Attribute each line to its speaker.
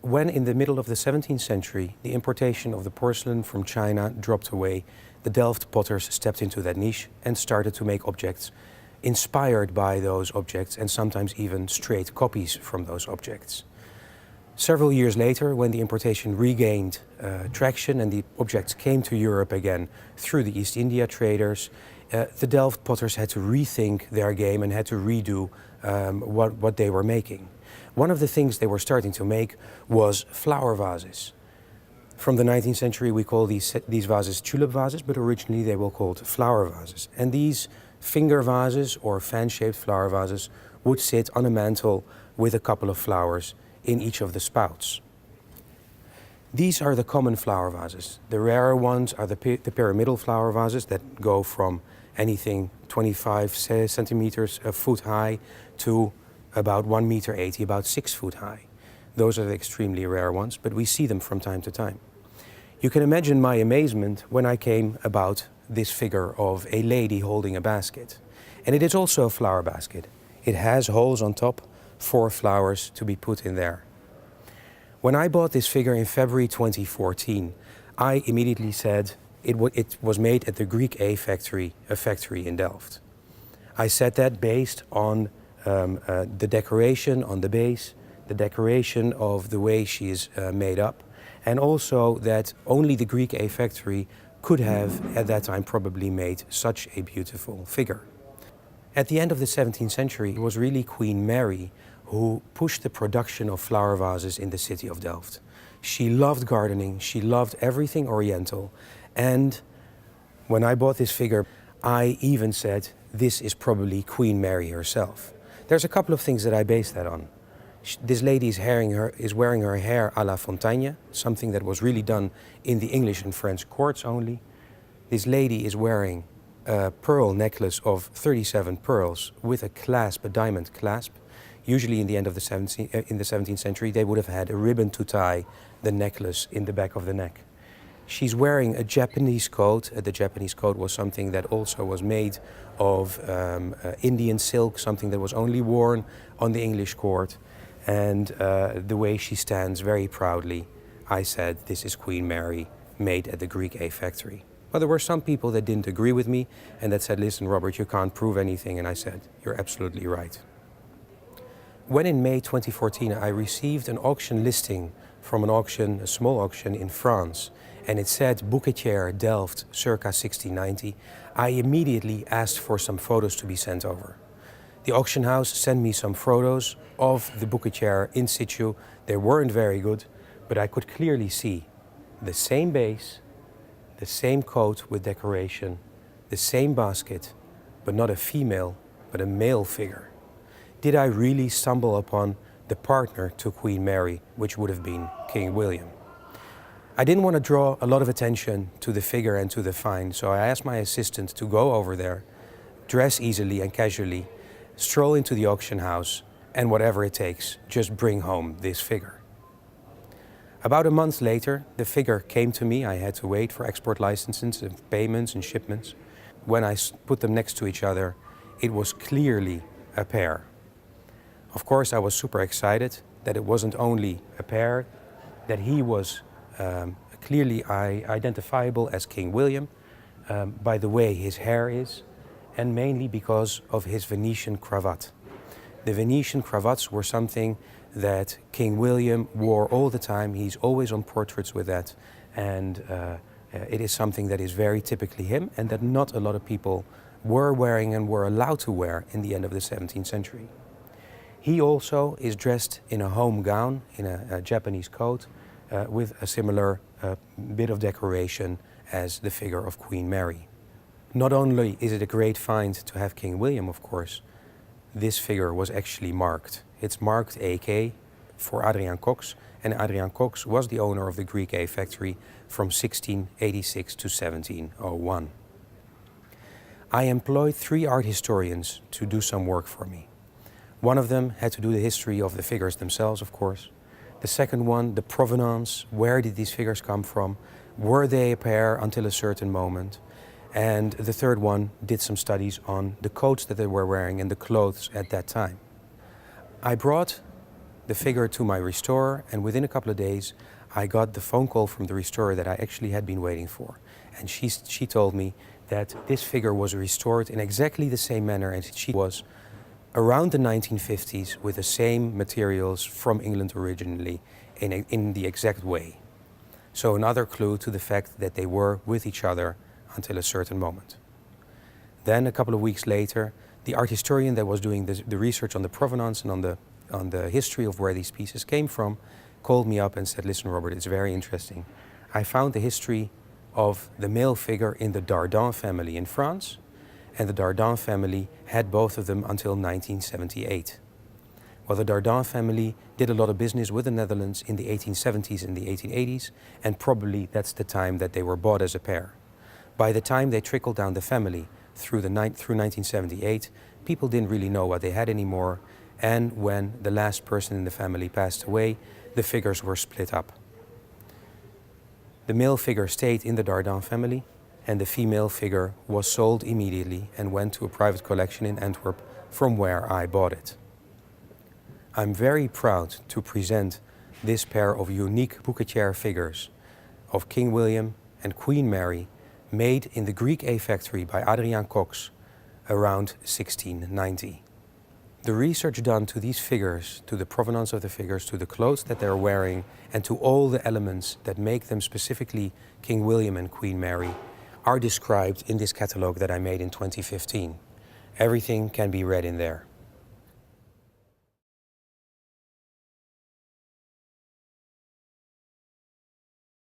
Speaker 1: When in the middle of the 17th century, the importation of the porcelain from China dropped away, the Delft potters stepped into that niche and started to make objects inspired by those objects and sometimes even straight copies from those objects. Several years later, when the importation regained traction and the objects came to Europe again through the East India traders, the Delft potters had to rethink their game and had to redo what they were making. One of the things they were starting to make was flower vases. From the 19th century we call these vases tulip vases, but originally they were called flower vases. And these finger vases or fan-shaped flower vases would sit on a mantle with a couple of flowers in each of the spouts. These are the common flower vases. The rarer ones are the pyramidal flower vases that go from anything 25 centimeters a foot high to about 1 meter 80, about 6 foot high. Those are the extremely rare ones, but we see them from time to time. You can imagine my amazement when I came about this figure of a lady holding a basket. And it is also a flower basket. It has holes on top for flowers to be put in there. When I bought this figure in February 2014, I immediately said it was made at the Greek A factory, a factory in Delft. I said that based on the decoration on the base, the decoration of the way she is made up, and also that only the Greek A factory could have at that time probably made such a beautiful figure. At the end of the 17th century, it was really Queen Mary who pushed the production of flower vases in the city of Delft. She loved gardening, she loved everything Oriental, and when I bought this figure, I even said, this is probably Queen Mary herself. There's a couple of things that I base that on. This lady is wearing her hair à la Fontaine, something that was really done in the English and French courts only. This lady is wearing a pearl necklace of 37 pearls with a clasp, a diamond clasp. Usually in the end of the 17th century, they would have had a ribbon to tie the necklace in the back of the neck. She's wearing a Japanese coat. The Japanese coat was something that also was made of Indian silk, something that was only worn on the English court. And the way she stands very proudly, I said, this is Queen Mary, made at the Greek A factory. Well, there were some people that didn't agree with me and that said, listen, Robert, you can't prove anything. And I said, you're absolutely right. When in May 2014 I received an auction listing from an auction, a small auction in France, and it said bouquetières Delft circa 1690, I immediately asked for some photos to be sent over. The auction house sent me some photos of the bouquetière in situ. They weren't very good, but I could clearly see the same base, the same coat with decoration, the same basket, but not a female, but a male figure. Did I really stumble upon the partner to Queen Mary, which would have been King William? I didn't want to draw a lot of attention to the figure and to the find, so I asked my assistant to go over there, dress easily and casually, stroll into the auction house, and whatever it takes, just bring home this figure. About a month later, the figure came to me. I had to wait for export licenses and payments and shipments. When I put them next to each other, it was clearly a pair. Of course, I was super excited that it wasn't only a pair, that he was clearly identifiable as King William by the way his hair is, and mainly because of his Venetian cravat. The Venetian cravats were something that King William wore all the time. He's always on portraits with that, and it is something that is very typically him and that not a lot of people were wearing and were allowed to wear in the end of the 17th century. He also is dressed in a home gown, in a Japanese coat, with a similar bit of decoration as the figure of Queen Mary. Not only is it a great find to have King William, of course, this figure was actually marked. It's marked AK for Adriaan Cox, and Adriaan Cox was the owner of the Greek A factory from 1686 to 1701. I employed 3 art historians to do some work for me. One of them had to do the history of the figures themselves, of course. The second one, the provenance, where did these figures come from? Were they a pair until a certain moment? And the third one did some studies on the coats that they were wearing and the clothes at that time. I brought the figure to my restorer, and within a couple of days I got the phone call from the restorer that I actually had been waiting for. And she told me that this figure was restored in exactly the same manner as she was around the 1950s, with the same materials from England originally, in the exact way. So another clue to the fact that they were with each other until a certain moment. Then a couple of weeks later, the art historian that was doing the research on the provenance and on the history of where these pieces came from called me up and said, "Listen, Robert, it's very interesting. I found the history of the male figure in the Dardin family in France, and the Dardin family had both of them until 1978. Well, the Dardin family did a lot of business with the Netherlands in the 1870s and the 1880s, and probably that's the time that they were bought as a pair. By the time they trickled down the family through 1978, people didn't really know what they had anymore, and when the last person in the family passed away, the figures were split up. The male figure stayed in the Dardin family, and the female figure was sold immediately and went to a private collection in Antwerp, from where I bought it. I'm very proud to present this pair of unique bouquetière figures of King William and Queen Mary, made in the Greek A factory by Adriaan Cox around 1690. The research done to these figures, to the provenance of the figures, to the clothes that they're wearing, and to all the elements that make them specifically King William and Queen Mary, are described in this catalogue that I made in 2015. Everything can be read in there.